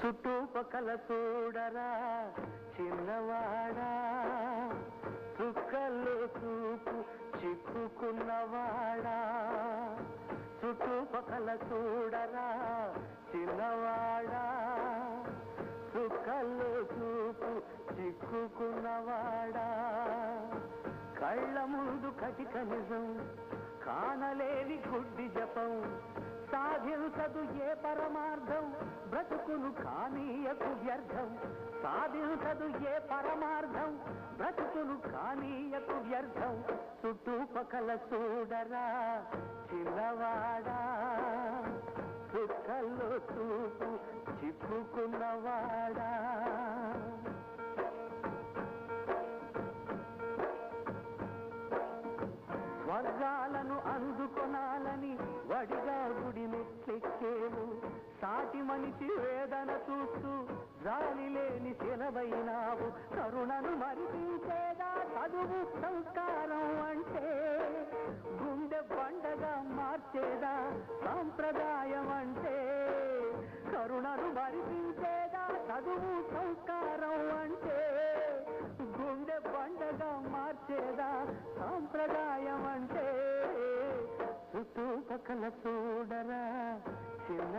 చుట్టుపక్కల చూడరా చిన్నవాడా, చుక్కల్లో చూపు చిక్కుకున్నవాడా. చుట్టుపక్కల చూడరా చిన్నవాడా, చుక్కల్లో చూపు చిక్కుకున్నవాడా. కళ్ళ ముందు కటిక నిజం, కానలేని గుడ్డి జపం, సాధించదు ఏ పరమార్థం, బ్రతుకును కానీయకు వ్యర్థం. సాధించదు ఏ పరమార్థం, బ్రతుకును కానీయకు వ్యర్థం. చుట్టుపక్కల చూడరా చిన్నవాడా, చుక్కల్లో చూపు చిక్కుకున్నవాడా. స్వర్గాలను అందుకొనాలని వడిగా గుడి మెట్లెక్కేవు. సాటి మనిషి వేదన చూస్తూ జాలి లేని శిలవైనావు. కరుణను మరిపించేదా చదువు సంస్కారం అంటే, గుండె బండగా మార్చేదా సాంప్రదాయం అంటే. కరుణను మరిపించేదా చదువు సంస్కారం అంటే, గుండె బండగా మార్చేదా సాంప్రదాయం అంటే. చుట్టుపక్కల చూడరా చిన్న